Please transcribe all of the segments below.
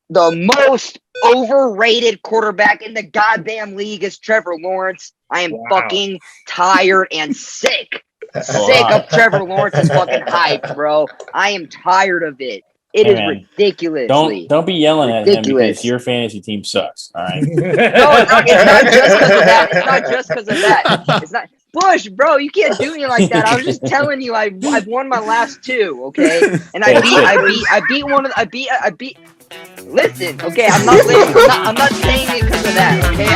The most overrated quarterback in the goddamn league is Trevor Lawrence. I am fucking tired and sick. Sick of Trevor Lawrence's fucking hype, bro. I am tired of it. It is ridiculous. Don't be yelling at him because your fantasy team sucks. All right. No, it's not just because of that. It's not just because of that. It's not Bush, bro. You can't do me like that. I was just telling you, I've won my last two, okay? And I beat. Listen, okay. I'm not saying it because of that, okay?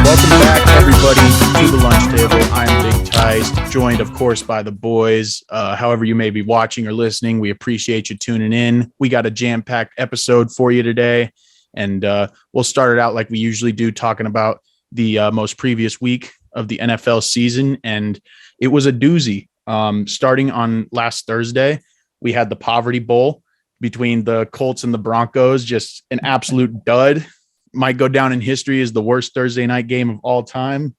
Welcome back, everybody, to the lunch table. I'm Big Ties, joined, of course, by the boys. However you may be watching or listening, we appreciate you tuning in. We got a jam-packed episode for you today, and we'll start it out like we usually do, talking about the most previous week of the NFL season, and it was a doozy. Starting on last Thursday, we had the Poverty Bowl between the Colts and the Broncos, just an absolute dud. Might go down in history as the worst Thursday night game of all time.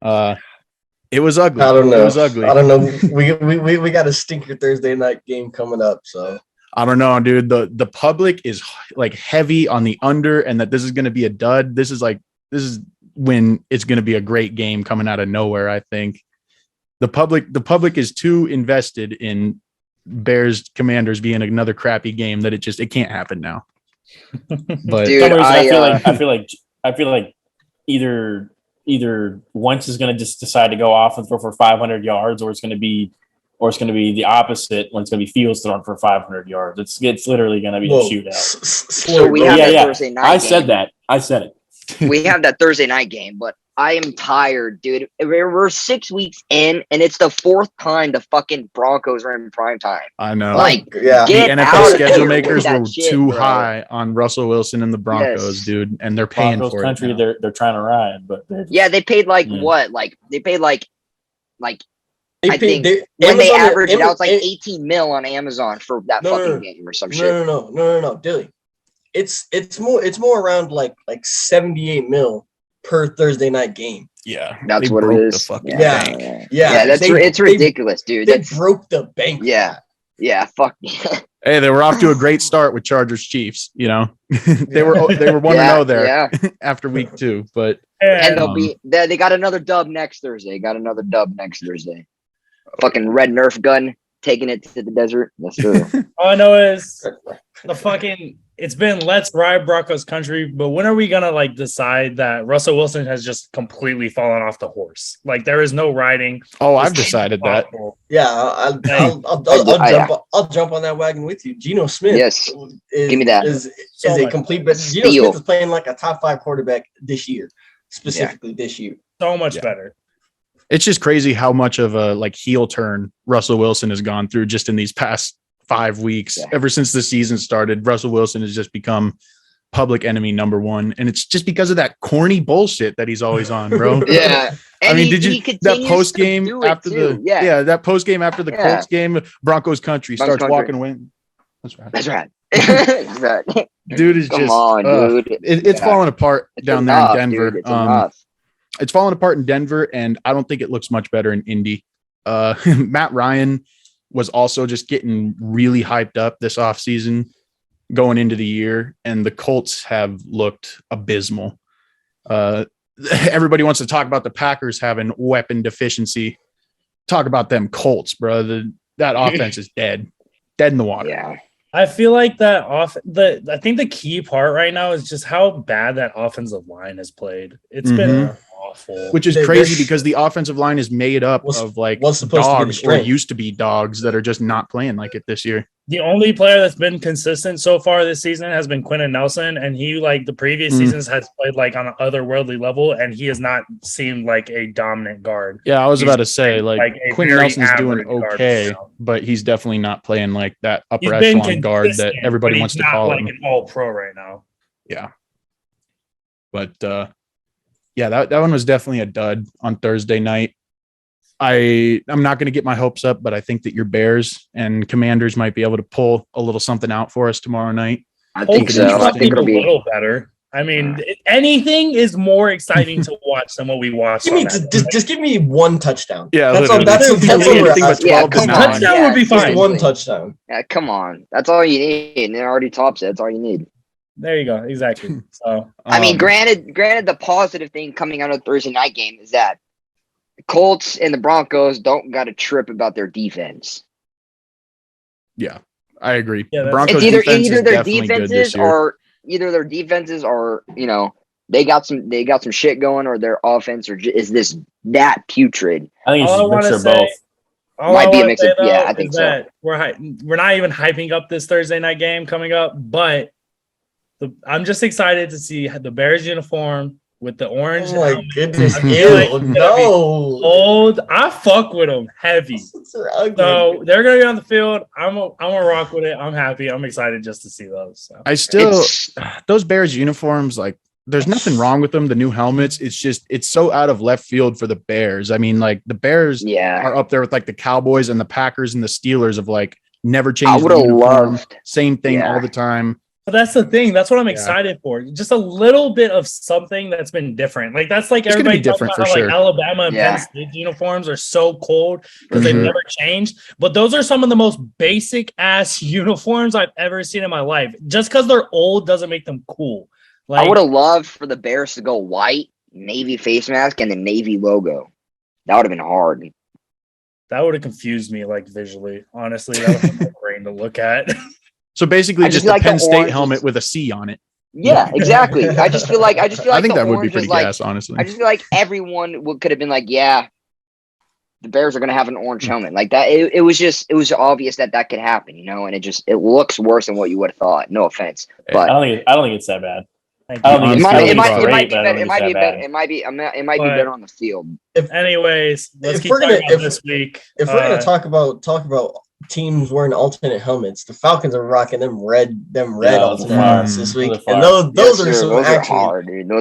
It was ugly. I don't know. It was ugly. I don't know. We got a stinker Thursday night game coming up. So I don't know, dude. The public is like heavy on the under, and that this is going to be a dud. This is when it's going to be a great game coming out of nowhere. I think the public is too invested in Bears Commanders being another crappy game that it can't happen now. But dude, I feel like either Wentz is going to just decide to go off and throw for 500 yards, or it's going to be the opposite when it's going to be Fields throwing for 500 yards. It's literally going to be a shootout. So we have that Thursday night. I said it. We have that Thursday night game, but I am tired, dude. We're 6 weeks in, and it's the fourth time the fucking Broncos are in prime time. I know. Like, the NFL schedule makers were too high on Russell Wilson and the Broncos, dude, and they're paying Broncos for country, it. Now. They're trying to ride, but they paid what? Like they paid like I think when they averaged it out, it's like 18 mil on Amazon for that game or some shit. No, Dilly. It's more around like 78 mil per Thursday night game. Yeah, that's what it is. Yeah. It's ridiculous, dude. They broke the bank. Yeah. Fuck. Hey, they were off to a great start with Chargers Chiefs. You know, they were 1-0 there after week 2, but they got another dub next Thursday. Fucking red Nerf gun taking it to the desert. Let's do it. All I know is it's been let's ride Broncos country, but when are we gonna decide that Russell Wilson has just completely fallen off the horse? Like there is no riding. Oh, I've decided that. Yeah, I'll jump on that wagon with you. Geno Smith, give me that. Is a complete. But Geno Smith is playing like a top 5 quarterback this year, specifically this year. So much better. It's just crazy how much of a heel turn Russell Wilson has gone through just in these past 5 weeks. Ever since the season started, Russell Wilson has just become public enemy number 1, and it's just because of that corny bullshit that he's always on, bro. Yeah. I mean, did you that post game after that post game after the Colts game, Broncos country starts walking away. That's right. Dude is Come on, dude. It's falling apart down there in Denver. Dude, it's falling apart in Denver, and I don't think it looks much better in Indy. Matt Ryan was also just getting really hyped up this offseason going into the year, and the Colts have looked abysmal. Everybody wants to talk about the Packers having weapon deficiency. Talk about them Colts, bro. That offense is dead in the water. Yeah. I feel like I think the key part right now is just how bad that offensive line has played. It's been awful. Which is crazy because the offensive line is made up of dogs or used to be dogs that are just not playing like it this year. The only player that's been consistent so far this season has been Quentin Nelson, and he the previous seasons has played on an otherworldly level, and he has not seemed like a dominant guard. Yeah, I was about to say Quentin Nelson's doing okay, but he's definitely not playing like that upper echelon guard that everybody wants to call him. An all-pro right now. Yeah, but that one was definitely a dud on Thursday night. I'm not going to get my hopes up, but I think that your Bears and Commanders might be able to pull a little something out for us tomorrow night. I think so. I think it'll be a little better. I mean, anything is more exciting to watch than what we watched. Just give me one touchdown. Yeah, that's what we're asking. Yeah, come on. Touchdown would be fine. Just one touchdown. Yeah, come on. That's all you need. And it already tops it. That's all you need. There you go. Exactly. So I mean, granted, the positive thing coming out of the Thursday night game is that the Colts and the Broncos don't got a trip about their defense. Yeah, I agree. Yeah, the Broncos it's either defense is their definitely good this defenses are they got some shit going, or their offense is this that putrid. I think it's a mixture of both. Might be a mix of I think so. We're not even hyping up this Thursday night game coming up, but I'm just excited to see the Bears uniform with the orange. Oh my helmet. goodness! No, old. I fuck with them heavy. So they're gonna be on the field. I'm gonna rock with it. I'm happy. I'm excited just to see those. So. I still those Bears uniforms, like, there's nothing wrong with them. The new helmets, it's so out of left field for the Bears. I mean, like, the Bears are up there with like the Cowboys and the Packers and the Steelers of like never change. I would have loved same thing all the time. But that's the thing. That's what I'm excited for. Just a little bit of something that's been different. Like, that's like everybody talking about how like Alabama and Penn State uniforms are so cold because they've never changed. But those are some of the most basic ass uniforms I've ever seen in my life. Just because they're old doesn't make them cool. Like, I would have loved for the Bears to go white, navy face mask, and the navy logo. That would have been hard. That would have confused me, like, visually. Honestly, that would have been my brain to look at. So basically, just a Penn State helmet with a C on it. Yeah, exactly. I just feel like I think that would be pretty gas, honestly. I just feel like everyone could have been like, yeah, the Bears are going to have an orange helmet like that. It was obvious that could happen, and it looks worse than what you would have thought. No offense, but I don't think it's that bad. It might be better on the field. Anyways, let's keep talking about this week. If we're gonna talk about teams wearing alternate helmets, the Falcons are rocking them red alternate helmets this week, and those are some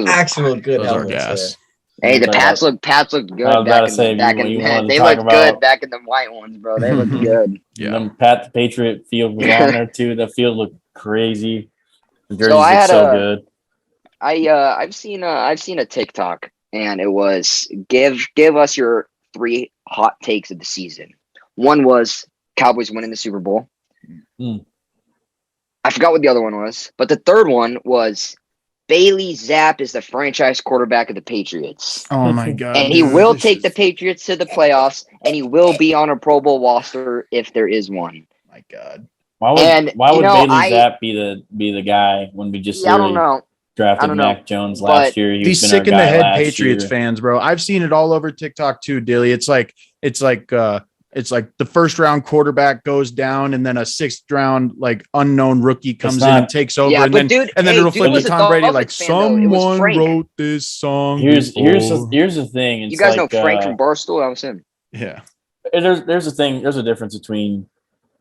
actual good helmets. Hey, the Pats look good they look good back in the white ones, bro. They look good. Yeah, the Patriot field was on there too. The field looked crazy. The jerseys look so good. I've seen a TikTok, and it was give us your 3 hot takes of the season. One was Cowboys winning the Super Bowl. I forgot what the other one was, but the third one was Bailey Zapp is the franchise quarterback of the Patriots. Oh my god! And he will take the Patriots to the playoffs, and he will be on a Pro Bowl roster if there is one. My god! Why would Bailey Zapp be the guy when we just I don't know. Drafted Mac Jones last year? These sick in the head Patriots fans, bro. I've seen it all over TikTok too, Dilly. It's like the first round quarterback goes down, and then a 6th round like unknown rookie comes in and takes over, and then it'll flip to Tom Brady like someone wrote this song. Here's the thing. You guys know Frank from Barstool? That was him. Yeah. There's a thing. There's a difference between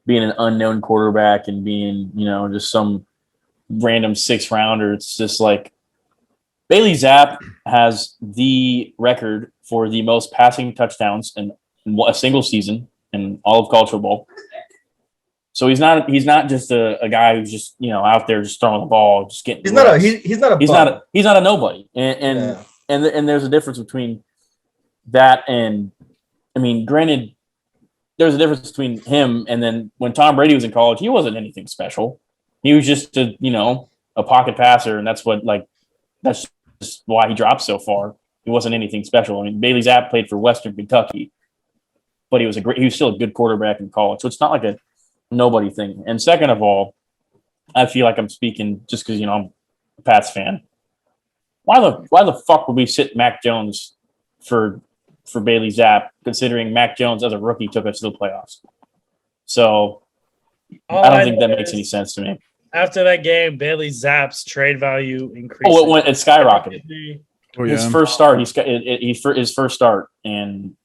being an unknown quarterback and being just some random 6th rounder. It's just like Bailey Zapp has the record for the most passing touchdowns in a single season in all of college football. So he's not just a guy who's just out there just throwing the ball, just getting. He's not a nobody, and there's a difference between that and, I mean, granted, there's a difference between him and then when Tom Brady was in college, he wasn't anything special. He was just a pocket passer, and that's just why he dropped so far. He wasn't anything special. I mean, Bailey Zapp played for Western Kentucky, but he was still a good quarterback in college. So it's not like a nobody thing. And second of all, I feel like I'm speaking just because I'm a Pats fan. Why the fuck would we sit Mac Jones for Bailey Zapp, considering Mac Jones as a rookie took us to the playoffs? So I don't think that makes any sense to me. After that game, Bailey Zapp's trade value increased. Oh, it skyrocketed. His first start, his first start, and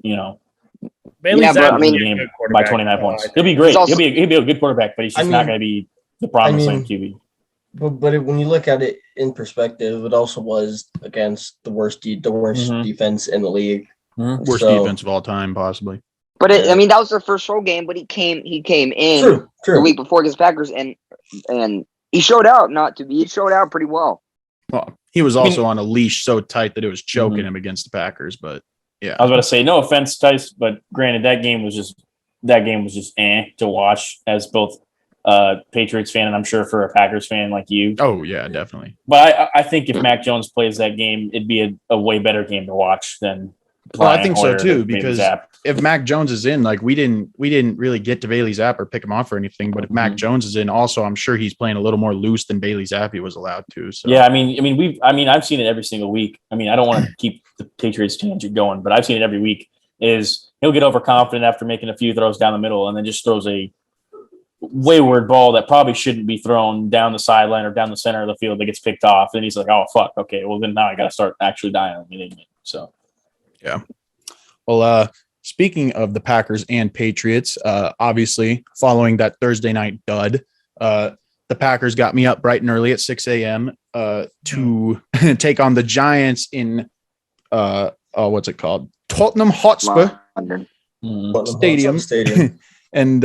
Bailey Zapp by 29 points. He'll be great. He'll be a good quarterback, but he's just not going to be the promised land QB. But when you look at it in perspective, it also was against the worst defense in the league, worst defense of all time, possibly. But that was their first road game. But he came in the week before against Packers, and he showed out. He showed out pretty well. Well, he was also on a leash so tight that it was choking him against the Packers. But yeah, I was about to say, no offense, Tice, but granted, that game was just to watch as both Patriots fan and I'm sure for a Packers fan like you. Oh yeah, definitely. But I think if Mac Jones plays that game, it'd be a way better game to watch than. Well, I think so too, because if Mac Jones is in, like we didn't really get to Bailey Zapp or pick him off or anything, but if Mac Jones is in, also I'm sure he's playing a little more loose than Bailey Zappi was allowed to. So yeah, I mean I've seen it every single week. I mean, I don't want to keep the Patriots tangent going, but I've seen it every week. Is he'll get overconfident after making a few throws down the middle and then just throws a wayward ball that probably shouldn't be thrown down the sideline or down the center of the field that gets picked off. And he's like, oh fuck, okay, well then now I got to start actually dialing it. So. Yeah. Well, speaking of the Packers and Patriots, obviously following that Thursday night dud, the Packers got me up bright and early at 6 a.m. To take on the Giants in what's it called? Tottenham Hotspur Stadium. And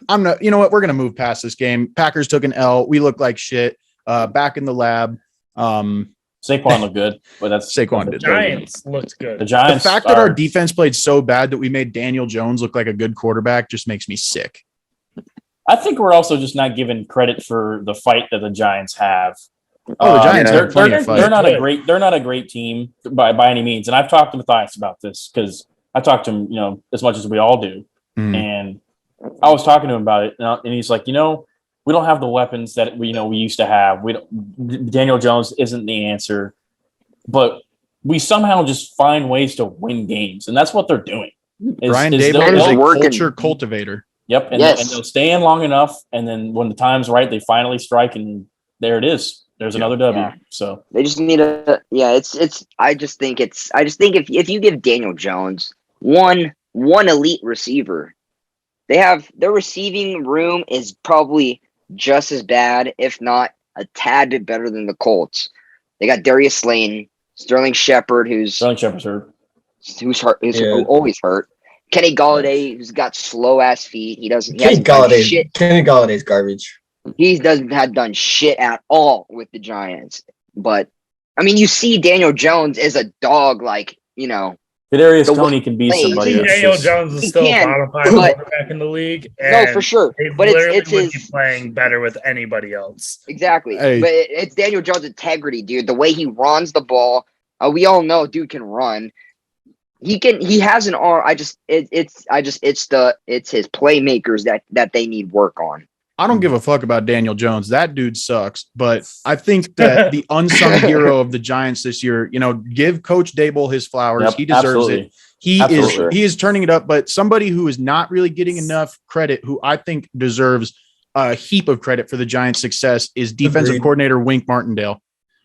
I'm not. You know what? We're gonna move past this game. Packers took an L. We look like shit. Back in the lab. Saquon looked good, but that's Saquon did. The Giants looked good. The Giants. The fact that our defense played so bad that we made Daniel Jones look like a good quarterback just makes me sick. I think we're also just not given credit for the fight that the Giants have. Oh, the Giants have plenty of fight. They're not a great team by any means. And I've talked to Matthias about this because I talked to him, as much as we all do. And I was talking to him about it, and he's like, we don't have the weapons that we used to have. Daniel Jones isn't the answer, but we somehow just find ways to win games, and that's what they're doing. Brian Daboll is a culture cultivator. Yep, and they'll stay in long enough, and then when the time's right, they finally strike, and there it is. There's another W. Yeah. So they just need I just think if you give Daniel Jones one elite receiver, their receiving room is probably just as bad, if not a tad bit better than the Colts. They got Darius Slayton, Sterling Shepard, who's hurt, who's always hurt. Kenny Golladay, who's got slow ass feet. Kenny Galladay's garbage. He have done shit at all with the Giants. But I mean, you see Daniel Jones is a dog, Kadarius Toney can be somebody. Daniel Jones is still a bottom five quarterback in the league. No, for sure. But it's his playing better with anybody else. Exactly. Hey. But it's Daniel Jones' integrity, dude. The way he runs the ball. We all know dude can run. He has an arm. It's his playmakers that they need work on. I don't give a fuck about Daniel Jones. That dude sucks. But I think that the unsung hero of the Giants this year, give Coach Daboll his flowers. Yep, he deserves it. He is turning it up. But somebody who is not really getting enough credit, who I think deserves a heap of credit for the Giants' success, is defensive coordinator Wink Martindale.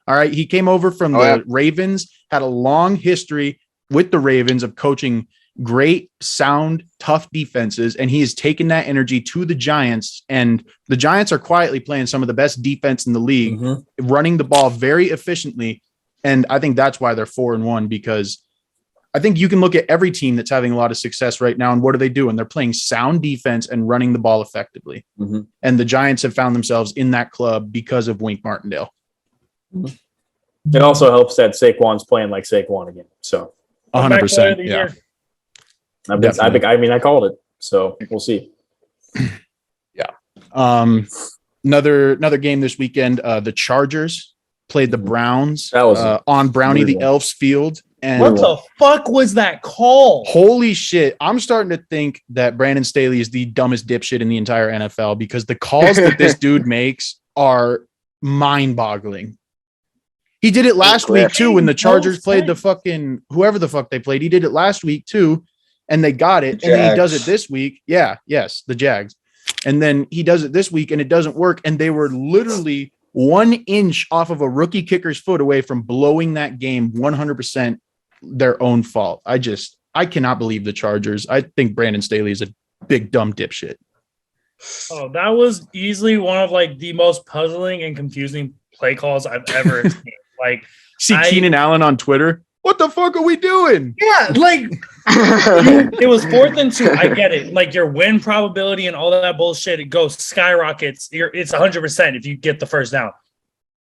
All right. He came over from the Ravens, had a long history with the Ravens of coaching great, sound, tough defenses, and he has taken that energy to the Giants, and the Giants are quietly playing some of the best defense in the league, running the ball very efficiently, and I think that's why they're 4-1, because I think you can look at every team that's having a lot of success right now, and what are they doing? They're playing sound defense and running the ball effectively, and the Giants have found themselves in that club because of Wink Martindale. It also helps that Saquon's playing like Saquon again, so 100%, yeah. I called it, so we'll see. Yeah. Another game this weekend. The Chargers played the Browns on Brownie the Elf's field. And what the fuck was that call? Holy shit. I'm starting to think that Brandon Staley is the dumbest dipshit in the entire NFL, because the calls that this dude makes are mind-boggling. He did it last week too when the Chargers played the fucking whoever the fuck they played. He did it last week too. And they got it, and then he does it this week. Yeah, yes, the Jags. And then he does it this week, and it doesn't work. And they were literally 1 inch off of a rookie kicker's foot away from blowing that game 100% their own fault. I cannot believe the Chargers. I think Brandon Staley is a big dumb dipshit. Oh, that was easily one of the most puzzling and confusing play calls I've ever seen. Keenan Allen on Twitter. What the fuck are we doing? Yeah, it was 4th and 2. I get it. Your win probability and all that bullshit, it goes skyrockets. It's 100% if you get the first down.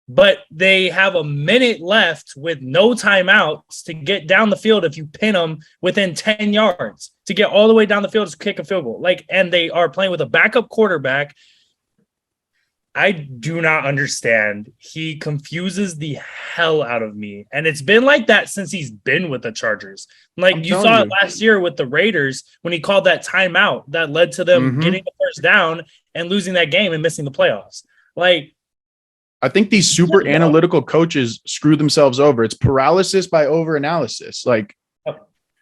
but they have a minute left with no timeouts to get down the field if you pin them within 10 yards to get all the way down the field to kick a field goal. And they are playing with a backup quarterback. I do not understand. He confuses the hell out of me. And it's been like that since he's been with the Chargers. You saw it last year with the Raiders when he called that timeout that led to them getting the first down and losing that game and missing the playoffs. I think these super analytical coaches screw themselves over. It's paralysis by overanalysis.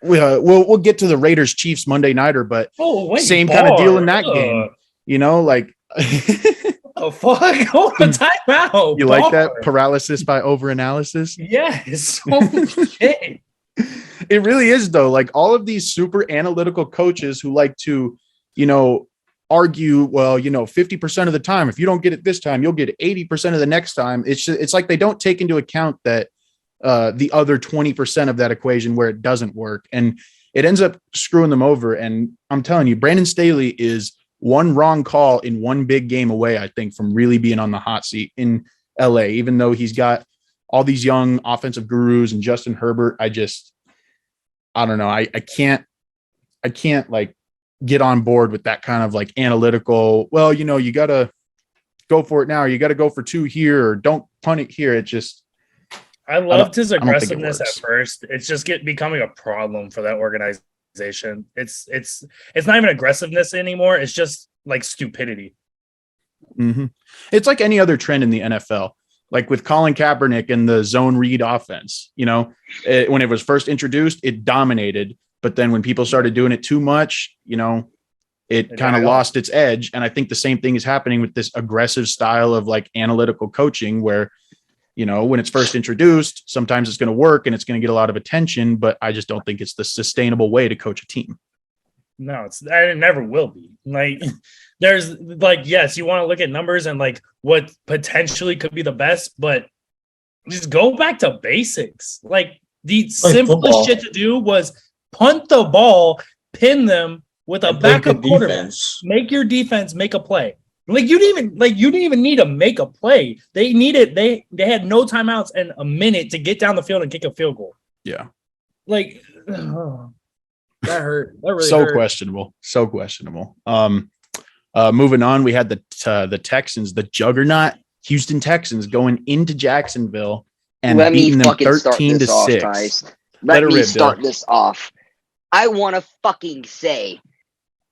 We'll get to the Raiders Chiefs Monday nighter, but same kind of deal in that game. Oh fuck! Oh, timeout. You like that paralysis by overanalysis? Yes. Holy shit. It really is though. All of these super analytical coaches who like to, argue, 50% of the time, if you don't get it this time, you'll get it 80% of the next time. It's like they don't take into account that the other 20% of that equation where it doesn't work, and it ends up screwing them over. And I'm telling you, Brandon Staley is one wrong call in one big game away, I think, from really being on the hot seat in LA, even though he's got all these young offensive gurus and Justin Herbert. I don't know. I can't get on board with that kind of analytical, you got to go for it now, or you got to go for 2 here, or don't punt it here. I loved his aggressiveness at first. It's just becoming a problem for that organization. It's not even aggressiveness anymore. It's just stupidity. Mm-hmm. It's like any other trend in the NFL. With Colin Kaepernick and the zone read offense, when it was first introduced, it dominated. But then when people started doing it too much, it kind of lost its edge. And I think the same thing is happening with this aggressive style of analytical coaching where, when it's first introduced, sometimes it's going to work and it's going to get a lot of attention, but I just don't think it's the sustainable way to coach a team. No, it never will be. There's yes, you want to look at numbers and what potentially could be the best, but just go back to basics. The simplest shit to do was punt the ball, pin them with a backup quarterback. Make your defense make a play. You didn't even need to make a play. They had no timeouts and a minute to get down the field and kick a field goal. Yeah. That hurt. That really so hurt. questionable. So questionable. Moving on, we had the Texans, the juggernaut Houston Texans going into Jacksonville and beating them 13-6. Let me start this off. I want to fucking say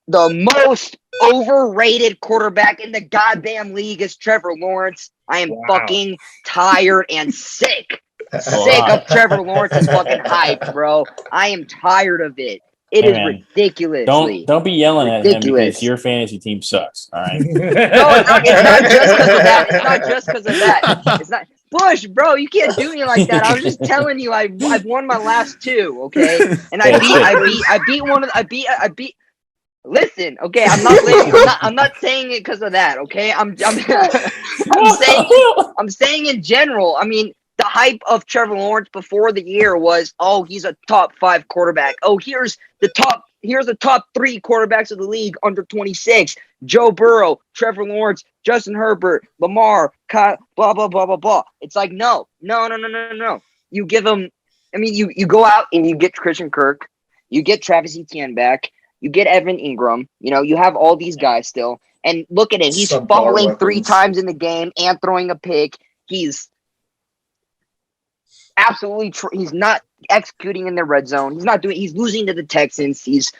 the most overrated quarterback in the goddamn league is Trevor Lawrence. I am fucking tired and sick of Trevor Lawrence's fucking hype, bro. I am tired of it. It is ridiculous. Don't be yelling at him because your fantasy team sucks. All right. No, it's not just because of that. It's not just because of that. It's not. Bush, bro, you can't do me like that. I was just telling you, I've won my last 2, okay, and I beat. Listen, okay, I'm not saying it because of that, okay. I'm saying in general. I mean, the hype of Trevor Lawrence before the year was, oh, he's a top 5 quarterback. Oh, here's the top 3 quarterbacks of the league under 26. Joe Burrow, Trevor Lawrence, Justin Herbert, Lamar, Kyle, blah, blah, blah, blah, blah. It's no. You give them, you go out and you get Christian Kirk, you get Travis Etienne back, you get Evan Ingram, you have all these guys still. And look at him. He's fumbling 3 times in the game and throwing a pick. He's absolutely he's not executing in the red zone. He's losing to the Texans. He's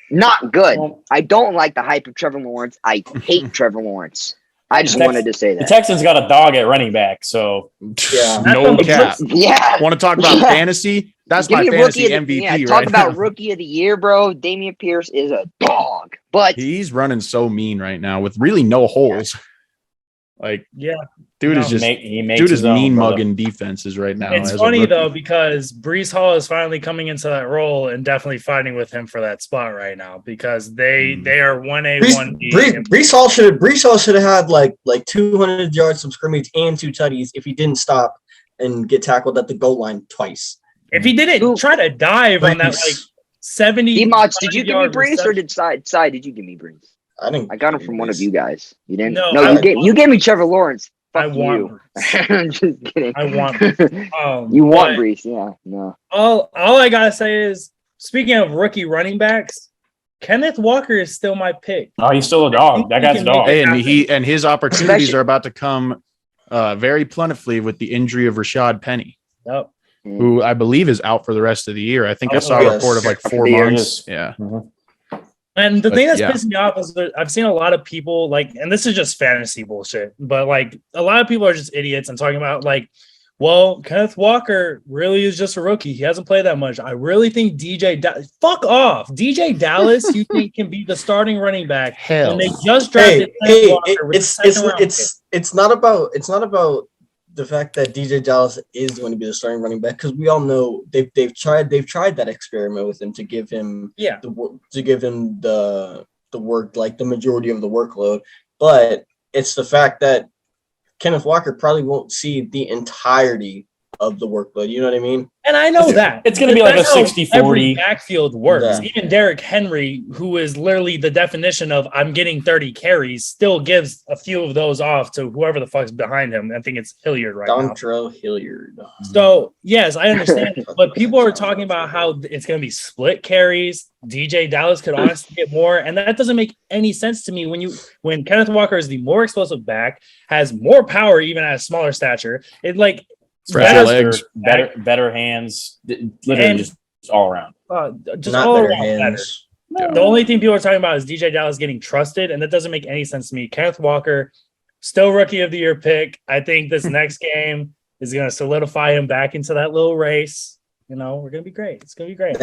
not good. I don't like the hype of Trevor Lawrence. I hate Trevor Lawrence. I just wanted to say that. The Texans got a dog at running back, so no cap. Yeah. Want to talk about fantasy? That's my fantasy MVP talk about Rookie of the Year, bro. Dameon Pierce is a dog. But he's running so mean right now with really no holes. Dude is just mean mugging defenses right now. It's funny though because Breece Hall is finally coming into that role and definitely fighting with him for that spot right now because they are 1A 1B. Breece Hall should have had like 200 yards from scrimmage and 2 tutties if he didn't stop and get tackled at the goal line twice. If he didn't try to dive on that 70. D-Mods, did you give me Breece or did Side? Did you give me Breece? I got him from one of you guys. You didn't? No, you gave me Trevor Lawrence. I want Brees. I'm just kidding. I want Brees. You want Brees, yeah. No. All I gotta say is, speaking of rookie running backs, Kenneth Walker is still my pick. Oh, he's still a dog. That guy's a dog. Hey, and his opportunities are about to come very plentifully with the injury of Rashad Penny, who I believe is out for the rest of the year. I think I saw a report of like 4 months. Yeah. Mm-hmm. And the thing that's pissing me off is that I've seen a lot of people and this is just fantasy bullshit, but like a lot of people are just idiots and talking about like, well, Kenneth Walker really is just a rookie. He hasn't played that much. I really think fuck off. DJ Dallas, you think can be the starting running back? Hell, when they just drafted Kenneth Walker it's not about the fact that DJ Dallas is going to be the starting running back, because we all know they've tried that experiment with him to give him the work, like the majority of the workload, but it's the fact that Kenneth Walker probably won't see the entirety of the workload. You know what I mean? And I know that. It's going to be like a 60-40. Every backfield works. Yeah. Even Derrick Henry, who is literally the definition of I'm getting 30 carries, still gives a few of those off to whoever the fuck's behind him. I think it's Hilliard right now. Dontrell Hilliard. So, yes, I understand. But people are talking about how it's going to be split carries. DJ Dallas could honestly get more. And that doesn't make any sense to me when Kenneth Walker is the more explosive back, has more power even at a smaller stature. Better hands, literally just all around. Just all around better. Yeah. The only thing people are talking about is DJ Dallas getting trusted, and that doesn't make any sense to me. Kenneth Walker, still rookie of the year pick. I think this next game is going to solidify him back into that little race. We're going to be great. It's going to be great.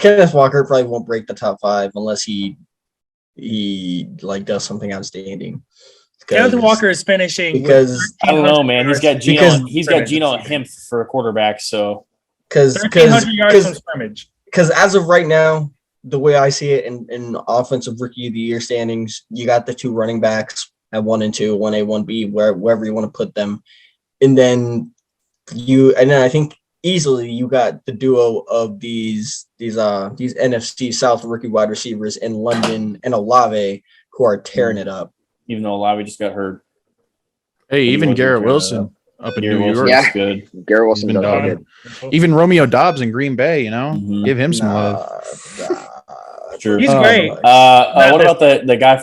Kenneth Walker probably won't break the top 5 unless he does something outstanding. Kenneth Walker is finishing because I don't know, man. He's got Geno and him for a quarterback, so 1,300 yards from scrimmage. Because as of right now, the way I see it in offensive rookie of the year standings, you got the 2 running backs at 1 and 2, 1A, 1B, wherever you want to put them, and then I think easily you got the duo of these NFC South rookie wide receivers in London and Olave who are tearing it up. Even though Olave just got hurt. Hey, even Garrett Wilson up in New York. Yeah, good. Garrett Wilson does good. Even Romeo Dobbs in Green Bay, give him some love. Sure. He's great. What about the guy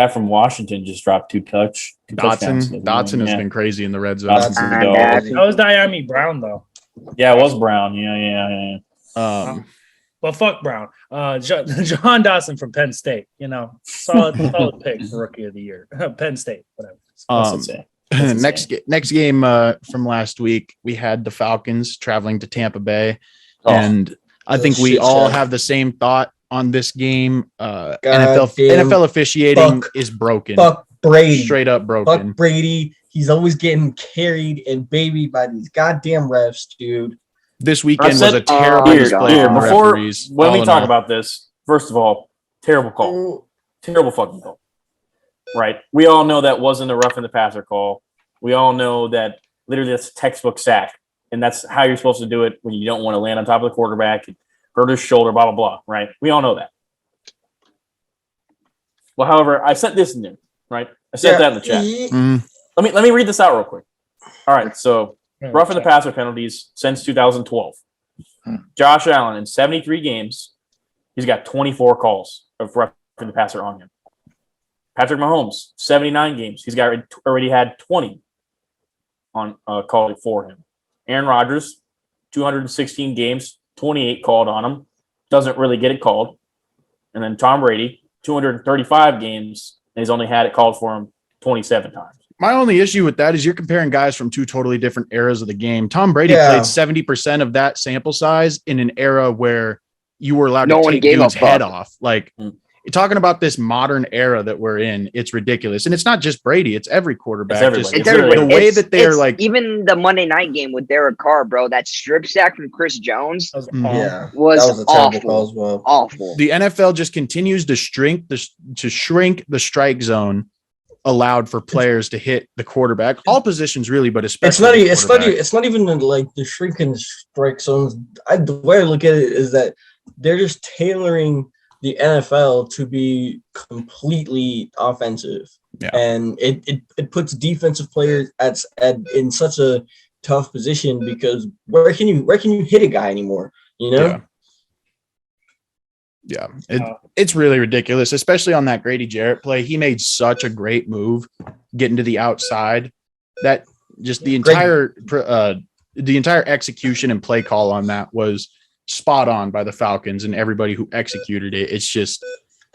from Washington just dropped 2 touchdowns. Dotson has been crazy in the red zone. That was Diami Brown though. Yeah, it was Brown. Yeah. But fuck Brown. John Dawson from Penn State. Solid pick for rookie of the year. Penn State, whatever. Next game from last week, we had the Falcons traveling to Tampa Bay, and I think we all have the same thought on this game. NFL officiating is broken. Fuck Brady. Straight up broken. Fuck Brady. He's always getting carried and babied by these goddamn refs, dude. This weekend was a terrible display from the referees. When we talk about this, first of all, terrible call. Terrible fucking call. Right? We all know that wasn't a rough in the passer call. We all know that literally that's a textbook sack. And that's how you're supposed to do it when you don't want to land on top of the quarterback and hurt his shoulder, blah, blah, blah. Right? We all know that. Well, however, I sent this in there, right? I sent that in the chat. Let me read this out real quick. All right, so rough in the passer penalties since 2012. Josh Allen in 73 games, he's got 24 calls of rough in the passer on him. Patrick Mahomes, 79 games, he's already had 20 on called for him. Aaron Rodgers, 216 games, 28 called on him, doesn't really get it called. And then Tom Brady, 235 games, and he's only had it called for him 27 times. My only issue with that is you're comparing guys from 2 totally different eras of the game. Tom Brady played 70% of that sample size in an era where you were allowed to take dude's head off. Like, talking about this modern era that we're in, it's ridiculous. And it's not just Brady, it's every quarterback. The way that they're like, even the Monday night game with Derek Carr, bro, that strip sack from Chris Jones was awful. As well. Awful. The NFL just continues to shrink the strike zone allowed for players to hit the quarterback, all positions really, but especially it's not even like the shrinking strike zones. The way I look at it is that they're just tailoring the NFL to be completely offensive. Yeah. And it puts defensive players in such a tough position because where can you hit a guy anymore? You know? Yeah. It's really ridiculous, especially on that Grady Jarrett play. He made such a great move getting to the outside that just the entire execution and play call on that was spot on by the Falcons and everybody who executed it. It's just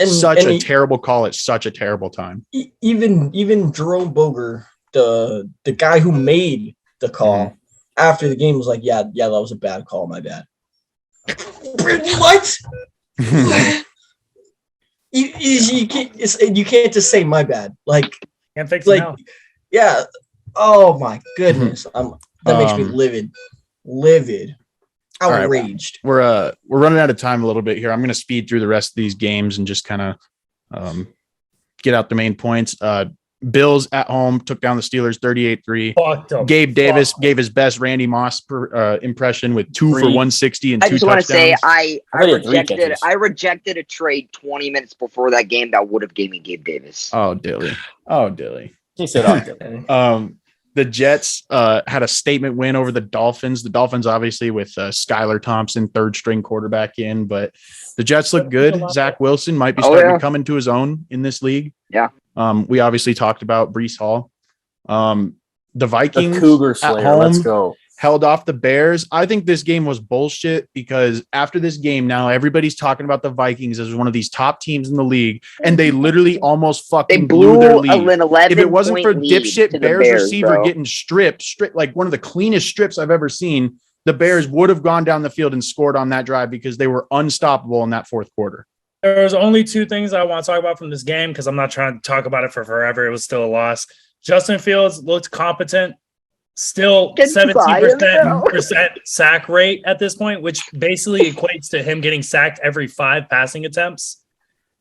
such a terrible call at such a terrible time. Even Jerome Boger, the guy who made the call after the game was like, yeah, that was a bad call. My bad. What? you can't just say my bad. Like, can't fix it now. Yeah. Oh my goodness. That makes me livid. Outraged. All right, we're running out of time a little bit here. I'm going to speed through the rest of these games and just kind of get out the main points. Bills at home took down the Steelers 38-3. Gabe Davis gave his best Randy Moss impression with 2 for 160 and 2 touchdowns. I just want to say I rejected a trade 20 minutes before that game that would have gave me Gabe Davis. Oh, Dilly. He said, Dilly. The Jets had a statement win over the Dolphins. The Dolphins, obviously, with Skylar Thompson, third string quarterback in, but the Jets look good. Zach Wilson might be starting to come into his own in this league. Yeah. We obviously talked about Breece Hall. The Vikings the Cougar Slayer. At home Let's go. Held off the Bears. I think this game was bullshit because after this game, now everybody's talking about the Vikings as one of these top teams in the league, and they literally almost fucking blew their lead. If it wasn't for dipshit Bears receiver getting stripped like one of the cleanest strips I've ever seen, the Bears would have gone down the field and scored on that drive because they were unstoppable in that fourth quarter. There's only two things I want to talk about from this game because I'm not trying to talk about it for forever. It was still a loss. Justin Fields looked competent. Still 17% sack rate at this point, which basically equates to him getting sacked every 5 passing attempts,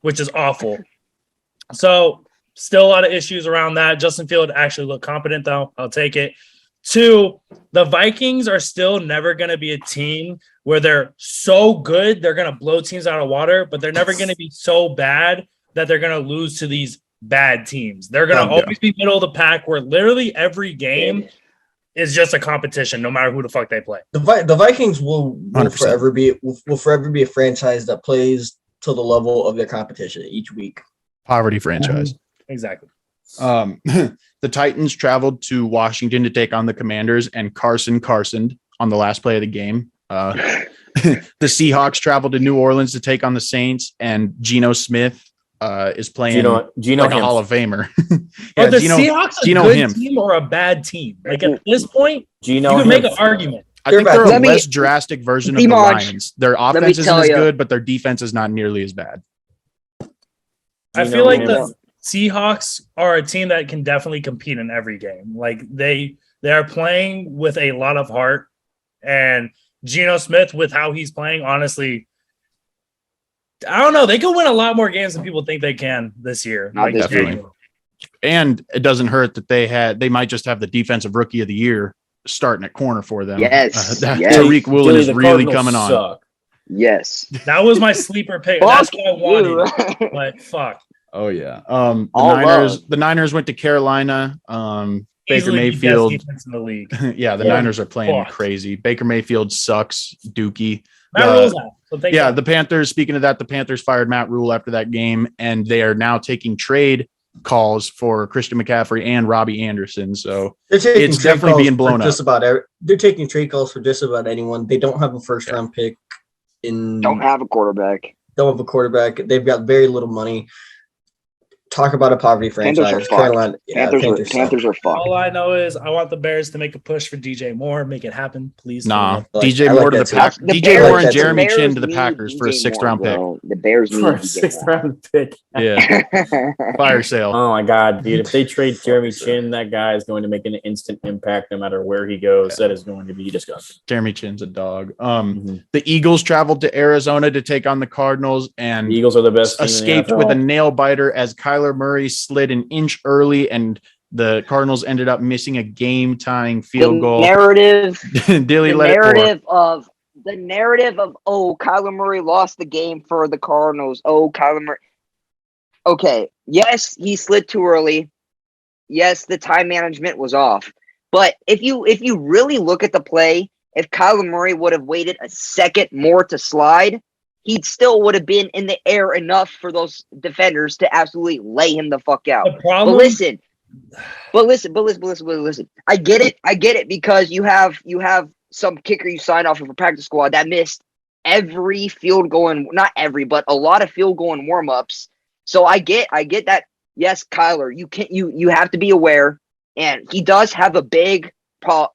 which is awful. So still a lot of issues around that. Justin Fields actually looked competent, though. I'll take it. 2, the Vikings are still never going to be a team where they're so good they're going to blow teams out of water, but they're never going to be so bad that they're going to lose to these bad teams. They're going to always be middle of the pack where literally every game is just a competition, no matter who the fuck they play. The Vikings will forever be a franchise that plays to the level of their competition each week. Poverty franchise. Exactly. The Titans traveled to Washington to take on the Commanders, and Carsoned on the last play of the game. The Seahawks traveled to New Orleans to take on the Saints, and Geno Smith is playing Geno like a Hall of Famer. Are the Seahawks a good team or a bad team? Like at this point, you can make an argument. I think they're a less drastic version of the Lions. Their offense isn't as good, but their defense is not nearly as bad. I feel like the Seahawks are a team that can definitely compete in every game. Like they are playing with a lot of heart, and Geno Smith with how he's playing, honestly, I don't know. They could win a lot more games than people think they can this year. Definitely. And it doesn't hurt that they might just have the defensive rookie of the year starting at corner for them. Yes. Tariq Woolen is really coming on. Yes. That was my sleeper pick. That's what I wanted. But fuck. Oh yeah. The Niners went to Carolina. Baker Mayfield. The best defense in the league. Yeah, the Niners are playing crazy. Baker Mayfield sucks. Dookie. Matt Rule's out. So the Panthers, speaking of that, the Panthers fired Matt Rule after that game, and they are now taking trade calls for Christian McCaffrey and Robbie Anderson. So it's definitely being blown up. They're taking trade calls for just about anyone. They don't have a first round pick. Don't have a quarterback. They've got very little money. Talk about a poverty franchise. Panthers are fucked. All I know is I want the Bears to make a push for DJ Moore. Make it happen, please. Nah, DJ Moore to the Packers. DJ Moore and Jeremy Chin to the Packers for a 6th round pick. The Bears need for a 6th round pick. Yeah. Fire sale. Oh my god, dude! If they trade Jeremy Chin, that guy is going to make an instant impact no matter where he goes. That is going to be disgusting. Jeremy Chin's a dog. The Eagles traveled to Arizona to take on the Cardinals, and the Eagles are the best. Escaped with a nail biter as Kyler Murray slid an inch early, and the Cardinals ended up missing a game-tying field goal. The the narrative of Kyler Murray lost the game for the Cardinals. Kyler Murray. Okay, yes, he slid too early. Yes, the time management was off. But if you really look at the play, if Kyler Murray would have waited a second more to slide, he still would have been in the air enough for those defenders to absolutely lay him the fuck out. But listen. I get it because you have some kicker you signed off of a practice squad that missed every field goal and not every, but a lot of field goal and warm-ups. So I get that. Yes, Kyler, you have to be aware, and he does have a big part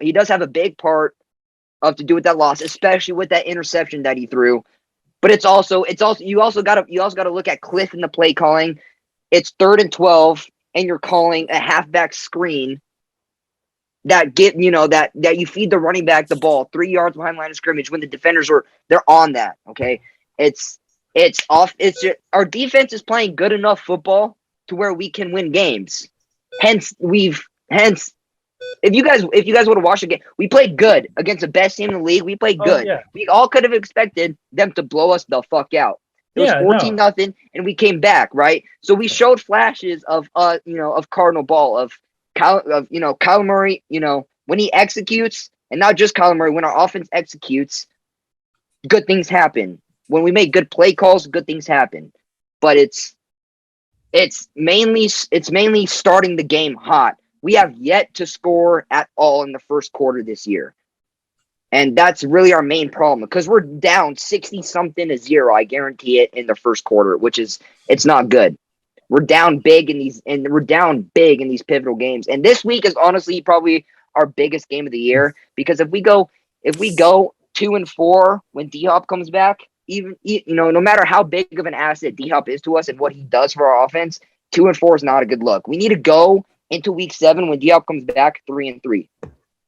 of to do with that loss, especially with that interception that he threw. But it's also you also gotta look at Cliff in the play calling. It's 3rd and 12, and you're calling a halfback screen that that you feed the running back the ball 3 yards behind line of scrimmage when the defenders they're on that. Okay, it's off. Our defense is playing good enough football to where we can win games. Hence, if you guys would have watched the game, we played good against the best team in the league. We played good. Yeah. We all could have expected them to blow us the fuck out. It was 14-0, and we came back, right? So we showed flashes of Cardinal ball, of Kyler Murray, when he executes, and not just Kyler Murray, when our offense executes, good things happen. When we make good play calls, good things happen. But it's mainly starting the game hot. We have yet to score at all in the first quarter this year. And that's really our main problem because we're down 60-something-0. I guarantee it in the first quarter, it's not good. We're down big in these pivotal games. And this week is honestly probably our biggest game of the year because if we go 2-4 when D-Hop comes back, even no matter how big of an asset D-Hop is to us and what he does for our offense, 2-4 is not a good look. We need to go into week 7 when D-Hop comes back 3-3,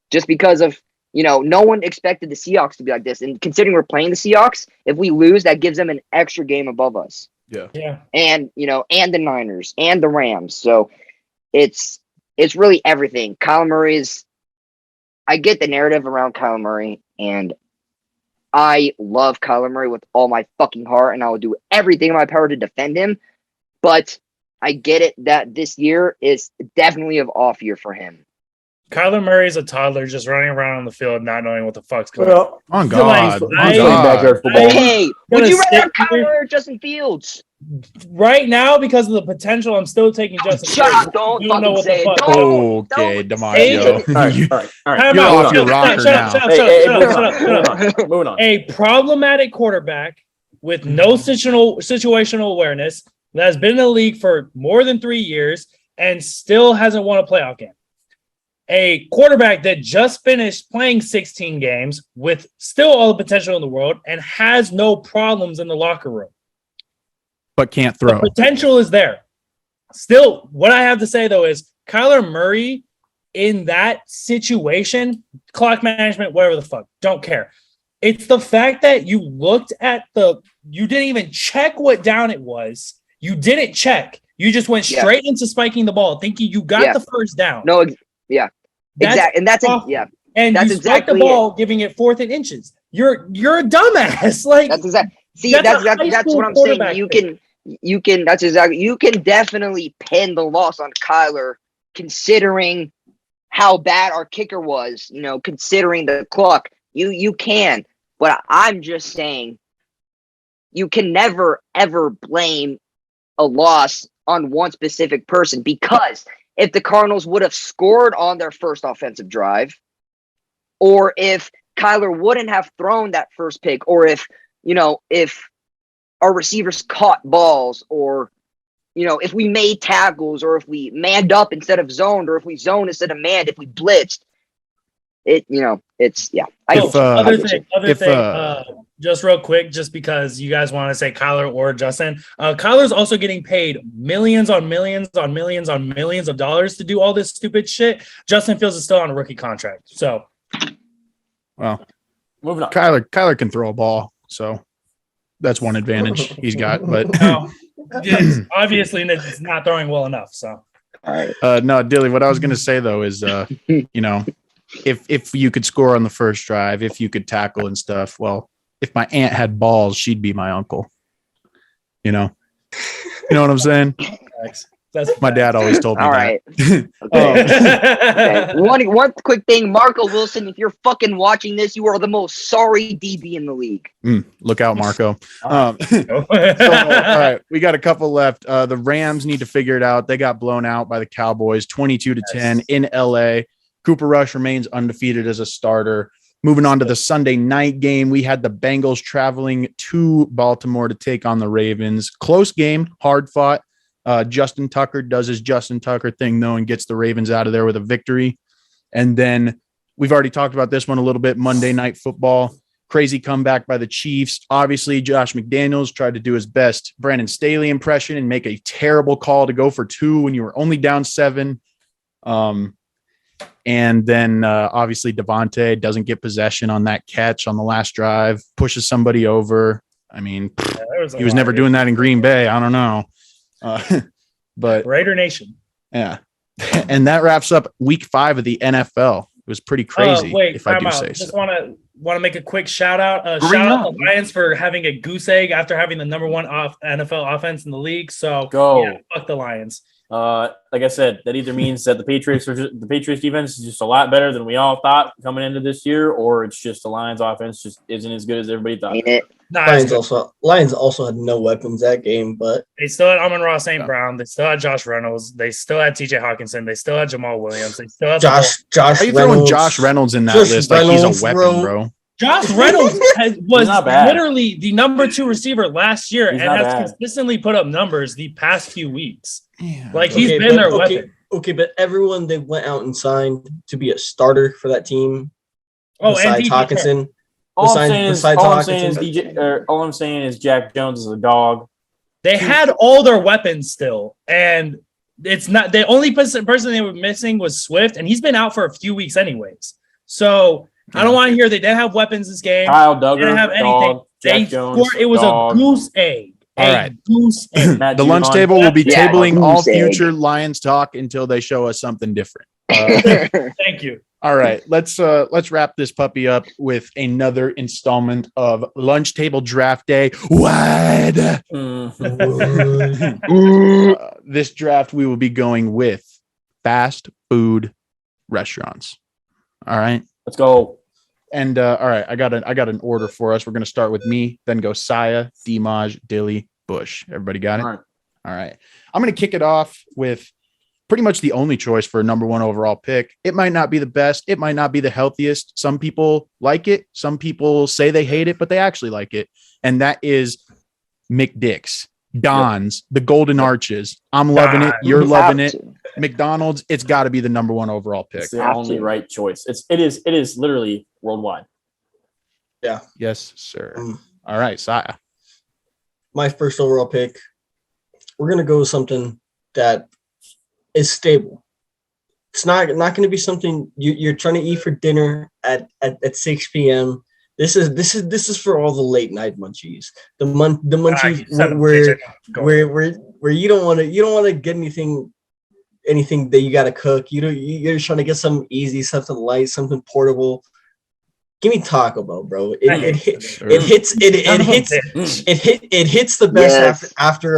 just because of no one expected the Seahawks to be like this, and considering we're playing the Seahawks, if we lose, that gives them an extra game above us. Yeah. And and the Niners and the Rams. So it's really everything. Kyler Murray I get the narrative around Kyler Murray, and I love Kyler Murray with all my fucking heart, and I will do everything in my power to defend him. But I get it that this year is definitely an off year for him. Kyler Murray is a toddler just running around on the field, not knowing what the fuck's going on. On God. Hey, would you rather have Kyler or Justin Fields? Right now, because of the potential, I'm still taking Justin Fields. Don't know what say the fuck. Okay, DiMaggio. All right. You're off your rocker now. Shut up. Moving on. A problematic quarterback with no situational awareness that has been in the league for more than 3 years and still hasn't won a playoff game. A quarterback that just finished playing 16 games with still all the potential in the world and has no problems in the locker room. But can't throw. The potential is there. Still, what I have to say, though, is Kyler Murray in that situation, clock management, whatever the fuck, don't care. It's the fact that you looked at you didn't even check what down it was. You didn't check. You just went straight into spiking the ball, thinking you got the first down. No, yeah. Exactly. And that's And that's you spiked the ball, giving it 4th and inches. You're a dumbass. Like that's exactly. See, that's what I'm saying. You can definitely pin the loss on Kyler, considering how bad our kicker was. Considering the clock, you can. But I'm just saying, you can never ever blame a loss on one specific person, because if the Cardinals would have scored on their first offensive drive, or if Kyler wouldn't have thrown that first pick, or if our receivers caught balls, or if we made tackles, or if we manned up instead of zoned, or if we zoned instead of manned, if we blitzed, just real quick, just because you guys want to say Kyler or Justin, Kyler's also getting paid millions on millions on millions on millions of dollars to do all this stupid shit. Justin Fields is still on a rookie contract. So, well, moving on. Kyler can throw a ball, so that's one advantage he's got. But obviously, it's not throwing well enough. So, all right. No, Dilly. What I was going to say though is, if you could score on the first drive, if you could tackle and stuff, well, if my aunt had balls, she'd be my uncle. You know what I'm saying? That's My dad always told me All that. right. Okay. One quick thing, Marco Wilson. If you're fucking watching this, you are the most sorry DB in the league. Look out, Marco. So, all right, we got a couple left. The Rams need to figure it out. They got blown out by the Cowboys, 22-10 in LA. Cooper Rush remains undefeated as a starter. Moving on to the Sunday night game, we had the Bengals traveling to Baltimore to take on the Ravens. Close game, hard fought. Justin Tucker does his Justin Tucker thing, though, and gets the Ravens out of there with a victory. And then we've already talked about this one a little bit, Monday Night Football. Crazy comeback by the Chiefs. Obviously, Josh McDaniels tried to do his best Brandon Staley impression and make a terrible call to go for 2 when you were only down 7. And then obviously Devontae doesn't get possession on that catch on the last drive, pushes somebody over. I mean, he was never doing that in Green Bay. I don't know. But Raider Nation. Yeah. And that wraps up week 5 of the NFL. It was pretty crazy. If I do say so. Just want to make a quick shout out. Shout out the Lions for having a goose egg after having the number 1 NFL offense in the league. So fuck the Lions. Like I said, that either means that the Patriots defense is just a lot better than we all thought coming into this year, or it's just the Lions offense just isn't as good as everybody thought. Ain't it? Lions also had no weapons that game, but they still had Amon-Ra St. Brown. They still had Josh Reynolds. They still had TJ Hawkinson. They still had Jamal Williams. They still had Josh How are you throwing Josh Reynolds in that list like he's a weapon, bro? Josh Reynolds was literally the number 2 receiver last year and has consistently put up numbers the past few weeks. Yeah. Like he's been their weapon. Okay, but everyone they went out and signed to be a starter for that team. Besides Hawkinson. All I'm saying is Jack Jones is a dog. They had all their weapons still, and it's not the only person they were missing was Swift, and he's been out for a few weeks anyways. So I don't want to hear they didn't have weapons this game. Kyle Duggar, they didn't have anything. Jack Jones, it was a goose egg. All right. Goose egg. The lunch table will be tabling all future Lions talk until they show us something different. Thank you. All right, let's wrap this puppy up with another installment of Lunch Table Draft Day. What? This draft we will be going with fast food restaurants. All right, let's go. And all right, I got an order for us. We're gonna start with me, then go Saya, Dimaj, Dilly, Bush. Everybody got it? All right. I'm gonna kick it off with pretty much the only choice for a number 1 overall pick. It might not be the best. It might not be the healthiest. Some people like it. Some people say they hate it, but they actually like it. And that is McDick's, Don's, the Golden Arches. I'm loving it. You're loving it. McDonald's, it's got to be the number 1 overall pick. It's the only right choice. It is literally worldwide. Yeah. Yes, sir. All right, Saya. My first overall pick, we're going to go with something that is stable. It's not going to be something you're trying to eat for dinner at 6 p.m. This is for all the late night munchies. The munchies where you don't want to get anything that you got to cook. You're just trying to get something easy, something light, something portable. Give me Taco Bell, bro. It hits the best after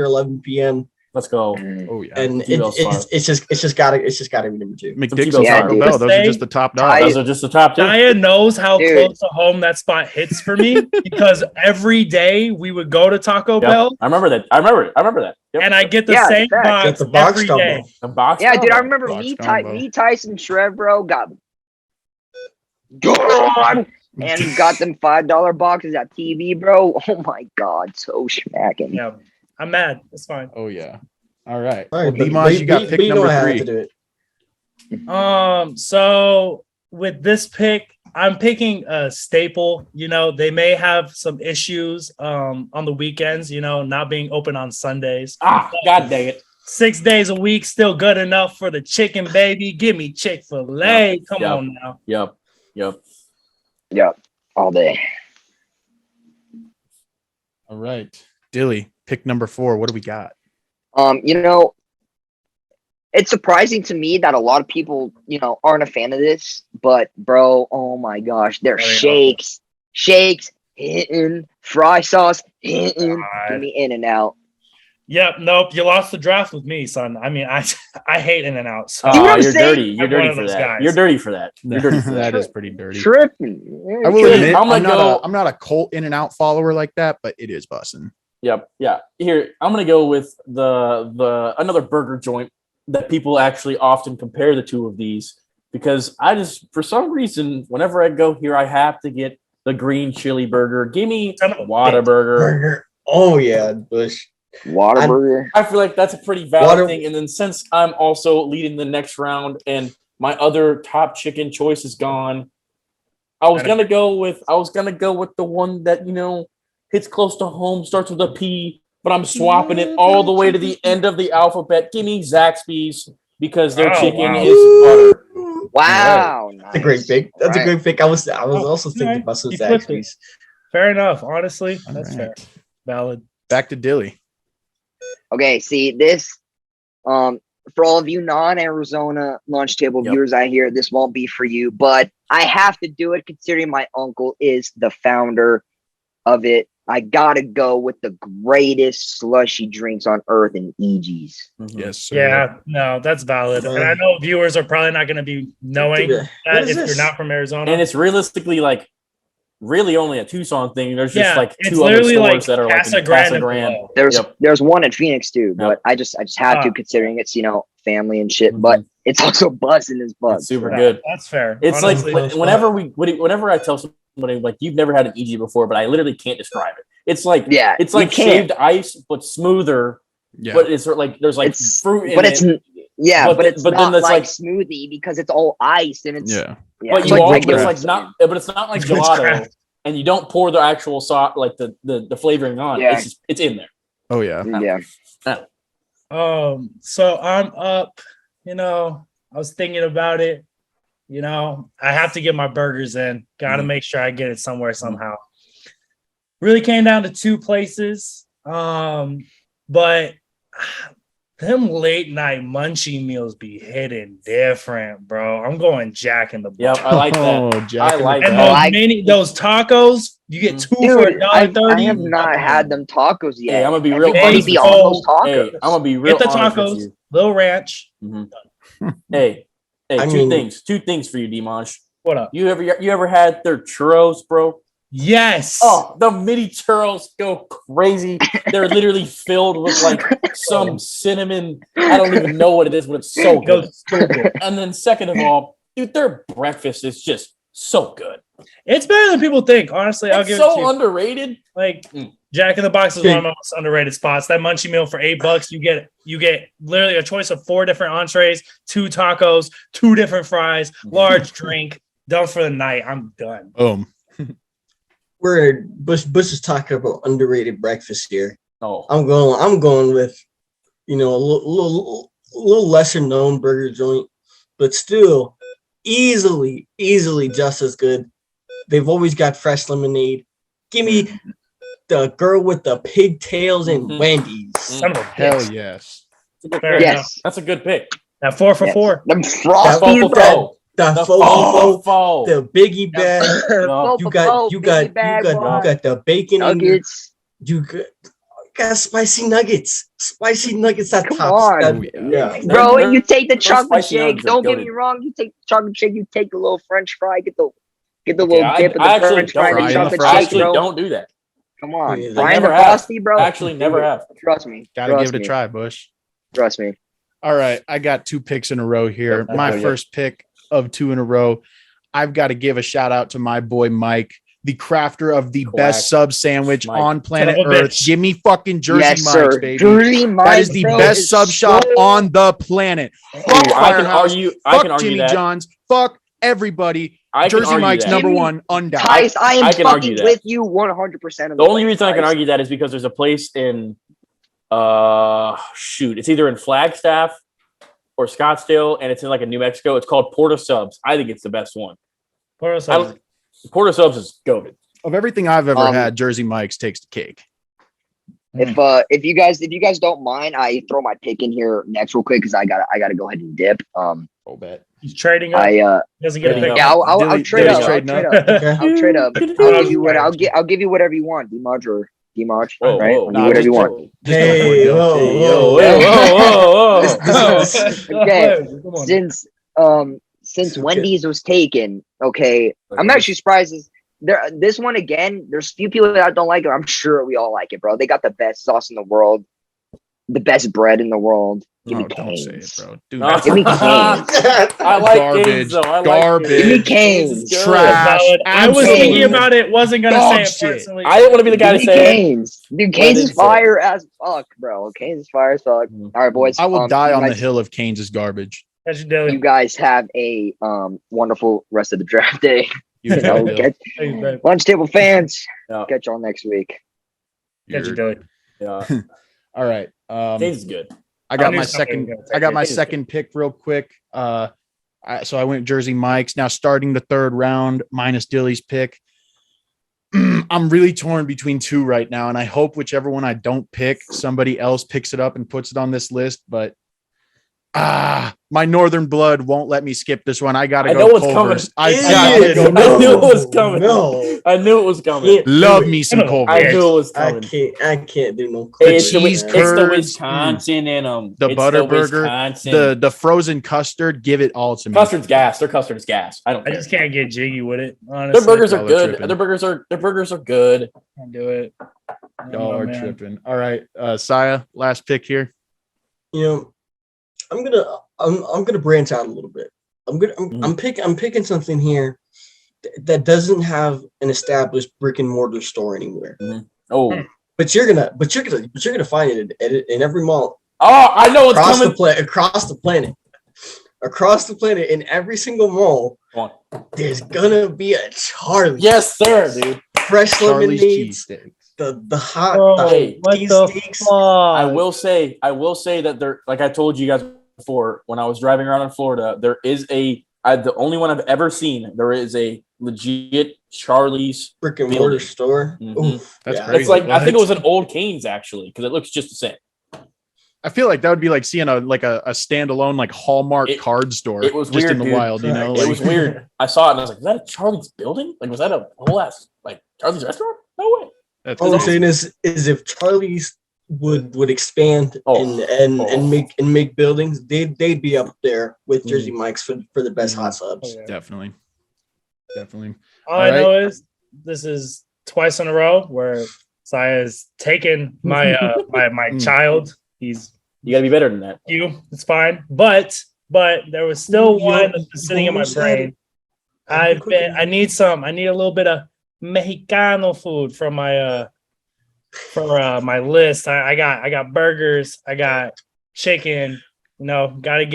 11 p.m. Let's go. Oh yeah. And it's just gotta be number 2. McDick's and Taco Bell. Those are just the top dogs. Those are just the top 2. Dia knows how close to home that spot hits for me because every day we would go to Taco Bell. I remember that. Yep. And I get the same box every day. The box. Yeah, dude. I remember me, Tyson, Shrev, bro, got and got them $5 boxes at TV, bro. Oh my god, so smacking. Yeah. I'm mad. It's fine. Oh yeah. All right. Well, Dimaj, you got pick number 3. So with this pick, I'm picking a staple. They may have some issues on the weekends, not being open on Sundays. God dang it. 6 days a week, still good enough for the chicken, baby. Give me Chick-fil-A. Come on now. Yep. All day. All right. Dilly. Pick number 4. What do we got? It's surprising to me that a lot of people, aren't a fan of this, but bro, oh my gosh, they're shakes, hitting. Fry sauce, hitting. Give me In-N-Out. Yep, nope. You lost the draft with me, son. I mean, I hate In-N-Out. So. See what I'm you're saying? dirty. You're I'm one dirty of for those that. guys. You're dirty for that. You're dirty for that. That is pretty dirty. Tripping. I will admit, I'm I'm not a Colt In-N-Out follower like that, but it is bussin'. Yep. Yeah. Here, I'm gonna go with the another burger joint that people actually often compare the two of these, because I just, for some reason, whenever I go here, I have to get the green chili burger. Give me Whataburger. Burger. Oh yeah, Bush. Whataburger. I feel like that's a pretty valid thing. And then since I'm also leading the next round and my other top chicken choice is gone, I was gonna go with the one that, you know, hits close to home, starts with a P, but I'm swapping it all the way to the end of the alphabet. Give me Zaxby's, because their chicken is butter. Wow. That's a great pick. That's a great pick. I was also thinking about some Zaxby's. Fair enough. Honestly, that's fair. Valid. Back to Dilly. Okay, see this. For all of you non-Arizona lunch table viewers out here, this won't be for you, but I have to do it considering my uncle is the founder of it. I gotta go with the greatest slushy drinks on earth in EG's. Yes, sir. Yeah, no, that's valid. And I know viewers are probably not going to be knowing that if you're not from Arizona. And it's realistically like really only a Tucson thing. There's just like it's two other stores like that are like in Casa Grande. There's one in Phoenix too, but I just had to, considering it's, you know, family and shit, but it's also buzzing as butt. Super good. That's fair. It's honestly, like whenever I tell somebody like you've never had an EG before, but I literally can't describe it. It's like it's like shaved ice but smoother. Yeah. But it's like there's like fruit in it. But it's not like smoothie because it's all ice and it's But you also, it's like not, but it's not like gelato, and you don't pour the actual sauce like the flavoring on. Yeah. It's in there. Oh yeah. So I'm up. You know, I was thinking about it. You know, I have to get my burgers in. Got to make sure I get it somewhere somehow. Really came down to two places, but them late night munchie meals be hitting different, bro. I'm going Jack in the Box. Yep, I like that. I like that. Those tacos, you get two for $1.30. I have not had them tacos yet. Hey, I'm gonna be real. Be on those tacos. Hey, I'm gonna be real. Get the tacos, little ranch. Hey, two things for you, Dimanche. What up? You ever had their churros, bro? Yes. Oh, the mini churros go crazy. They're literally filled with like some cinnamon. I don't even know what it is, but it's so good. And then second of all, dude, their breakfast is just so good. It's better than people think. Honestly, I'll give it to you. So underrated. Like Jack in the Box is one of the most underrated spots. That munchie meal for $8, you get literally a choice of 4 different entrees, 2 tacos, 2 different fries, large drink. Done for the night. I'm done. Where Bush is talking about underrated breakfast here. Oh, I'm going with, you know, a little lesser known burger joint, but still easily just as good. They've always got fresh lemonade. Give me the girl with the pigtails and Wendy's. Hell yes. That's a good pick. That 4 for $4. Them frosty The fofo, the biggie bag. You got the bacon nuggets. You got spicy nuggets. Spicy nuggets at Come top. on. Bro, you take the chocolate shake. Don't get me wrong. You take the chocolate shake. You take the little French fry. Get the little dip of the French fry. The chocolate shake, bro. Don't do that. Come on, frying the frosty, bro. Actually, never have. Trust me. Gotta give it a try, Bush. Trust me. All right, I got 2 picks in a row here. My first pick of 2 in a row. I've got to give a shout out to my boy Mike, the crafter of the best sub sandwich on planet Earth. Give me fucking Jersey Mike's, baby. Jersey Mike's, that is the best sub shop on the planet. Fuck Firehouse. Fuck Jimmy John's. Fuck everybody. Jersey Mike's #1, undoubted. Tice, I am fucking with you 100%. The only reason I can argue that is because there's a place in, it's either in Flagstaff or Scottsdale, and it's in like a New Mexico. It's called Porta Subs. I think it's the best one. Porta Subs is goated. Of everything I've ever had, Jersey Mike's takes the cake. If you guys don't mind, I throw my pick in here next real quick because I gotta go ahead and dip. I'll bet. He's trading up. Doesn't get a pick. Yeah, I'll trade up. Dilly's trading up. Okay. I'll trade up. I'll give you whatever you want, Demaj or Demaj. Whoa, Right? whoa, I'll give you whatever you want. Hey, whoa. Okay. Since Okay. Wendy's was taken, okay, I'm actually surprised. This one again, there's few people that don't like it. I'm sure we all like it, bro. They got the best sauce in the world, the best bread in the world. Give me Don't say it, Cane's. bro. Dude, Give me Cane's. I like Cane's, though. I like Garbage. Cane's. Give me Cane's. Trash. I was Absolute thinking about it. Wasn't gonna dog say it shit. personally. I didn't want to be the guy to Give me say it. Cane's. Dude, But Cane's I is didn't say fire as fuck, bro. Cane's is fire as fuck. Mhm. All right, boys. I will die you on the guys- hill of Cane's garbage. That's your daily. You guys have a wonderful rest of the draft day. You You know, know, Lunch table fans. Yeah. Catch y'all next week. Catch your daily. Yeah. all right. Cane's is good. I got knew my something second. was gonna I got take my it. second pick real quick. So I went Jersey Mike's. Now starting the third round, minus Dilly's pick. I'm really torn between two right now, and I hope whichever one I don't pick, somebody else picks it up and puts it on this list. But my northern blood won't let me skip this one. I gotta I go. know what's Culver's. coming. I gotta go. I knew it was coming. No, I knew it was coming. Love me some I Culver's. I knew it was I coming. can't do no. Hey, The it's, cheese it's curds, the Wisconsin and the it's butter burger, Wisconsin. the frozen custard. Give it all to me. Custard's gas. Their custard is gas. I don't I care. just can't get jiggy with it. Their Honestly, burgers are Y'all are good. tripping. Their burgers are good. can't do it. I don't Y'all know, are man. tripping. All right, Saya, last pick here. You know, I'm gonna branch out a little bit. I'm picking something here that doesn't have an established brick and mortar store anywhere. Oh, But you're gonna find it in every mall I know what's across coming. across the planet in every single mall. Come on. There's gonna be a Charlie. Yes, sir, dude. Fresh Charlie's lemonades, cheesesteak. the hot Bro, what cheese the steaks. I will say that there, like I told you guys before, when I was driving around in Florida, there is the only one I've ever seen. There is a legit Charlie's. Brick and mortar building. store. Mhm. Oof, That's yeah. crazy. It's like I think it What? was an old Cane's actually because it looks just the same. I feel like that would be like seeing a standalone like Hallmark card store. It was just weird, in the dude. wild, you know. It was weird. I saw it and I was like, "Is that a Charlie's building? Like, was that a whole ass like Charlie's restaurant? No way." That's All I'm crazy. saying is if Charlie's would expand Oh. and make buildings, they'd be up there with Jersey Mike's for the best hot subs. Oh, yeah. Definitely. All I know is this is twice in a row where Saya has taken my my child. He's You gotta be better than that. it's fine. But there was still one that's been sitting in my brain. I need a little bit of Mexicano food from my my list. I got burgers, I got chicken, gotta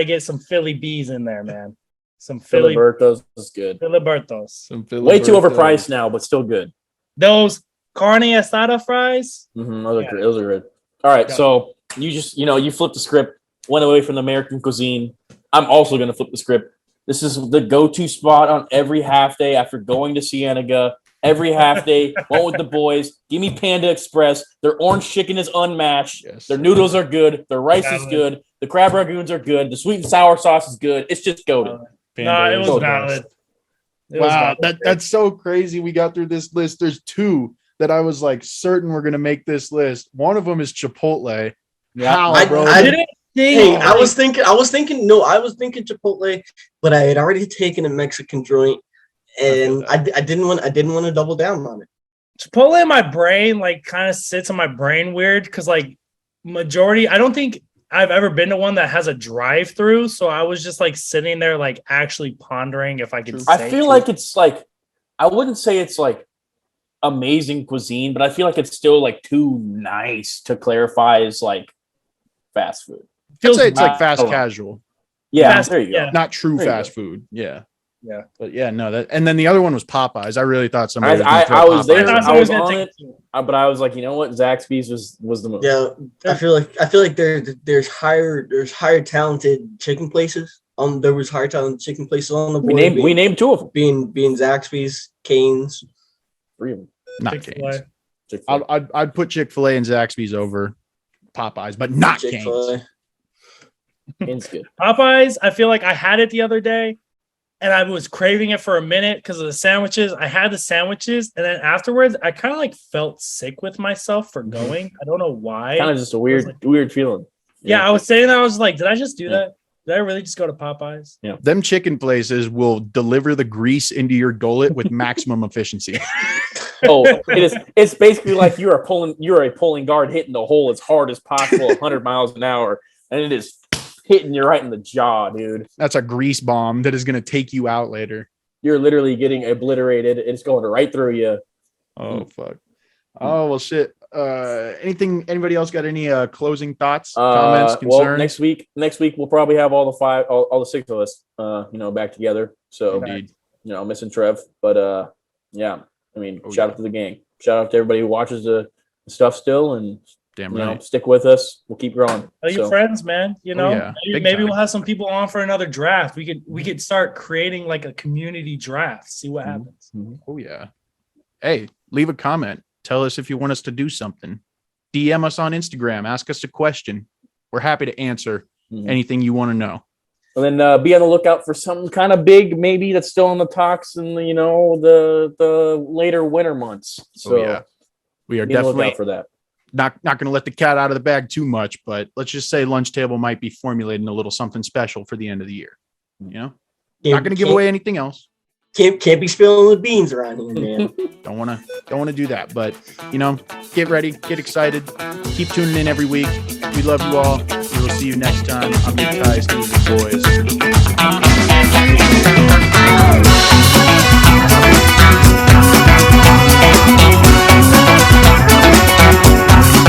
get some Philly bees in there, man. Some Philly Filiberto's is good. Filibertos. Way too overpriced now, but still good. Those carne asada fries. Those are good. All right, so you just you flipped the script, went away from the American cuisine. I'm also gonna flip the script. This is the go-to spot on every half day after going to Cienega. Every half day, went with the boys. Give me Panda Express. Their orange chicken is unmatched. Yes. Their noodles are good. Their rice is good. The crab ragoons are good. The sweet and sour sauce is good. It's just goated. No, it was so valid. It was Wow, valid. that's so crazy. We got through this list. There's two that I was like certain we're gonna make this list. One of them is Chipotle. Yeah. How, bro? I didn't think. I was thinking Chipotle, but I had already taken a Mexican joint, and I didn't want to double down on it. Chipotle in my brain kind of sits in my brain weird because majority. I don't think I've ever been to one that has a drive-through, so I was just sitting there actually pondering if I could. I feel like it's I wouldn't say it's amazing cuisine, but I feel like it's still too nice to clarify as fast food. I'd say it's fast hold on. casual, Yeah, Fast- there you go. yeah. not true There you fast food. Yeah. Yeah. But yeah, no, that and then the other one was Popeyes. I really thought somebody was I gonna throw was there. Popeyes in. I was on it, but I was like, you know what, Zaxby's was the move. Yeah, I feel like there's higher talented chicken places. There was higher talented chicken places on the board. We named two of them. being Zaxby's, Cane's. 3 of them. Not Chick-fil-A. Cane's. Chick-fil-A. I'd put Chick-fil-A and Zaxby's over Popeyes, but not Chick-fil-A. Cane's. It's good. Popeyes, I feel like I had it the other day and I was craving it for a minute because of the sandwiches. I had the sandwiches and then afterwards I kind of like felt sick with myself for going. I don't know why. Kind of just a weird feeling. Yeah, I was saying that. I was like, did I just do that? Did I really just go to Popeyes? Yeah. Them chicken places will deliver the grease into your gullet with maximum efficiency. It's basically like you're a pulling guard hitting the hole as hard as possible, 100 miles an hour, and it is hitting you right in the jaw, dude. That's a grease bomb that is going to take you out later. You're literally getting obliterated. It's going right through you. Oh, fuck. Oh, well, shit. Anybody else got any closing thoughts, comments, concerns? Well, next week we'll probably have all the six of us, back together. So, missing Trev, but yeah. I mean, shout out to the gang. Shout out to everybody who watches the stuff still, and stick with us. We'll keep growing. Tell your friends, man. Maybe we'll have some people on for another draft. We could start creating like a community draft. See what happens. Mm-hmm. Oh yeah. Hey, leave a comment. Tell us if you want us to do something. DM us on Instagram. Ask us a question. We're happy to answer anything you want to know. And then be on the lookout for something kind of big, maybe that's still in the talks in the later winter months. So we are definitely for that. Not going to let the cat out of the bag too much, but let's just say Lunch Table might be formulating a little something special for the end of the year. Not going to give away anything else. Can't be spilling the beans around here, man. don't want to do that, but get ready, get excited, keep tuning in every week. We love you all. We will see you next time. I'm Big Ties, these are the boys.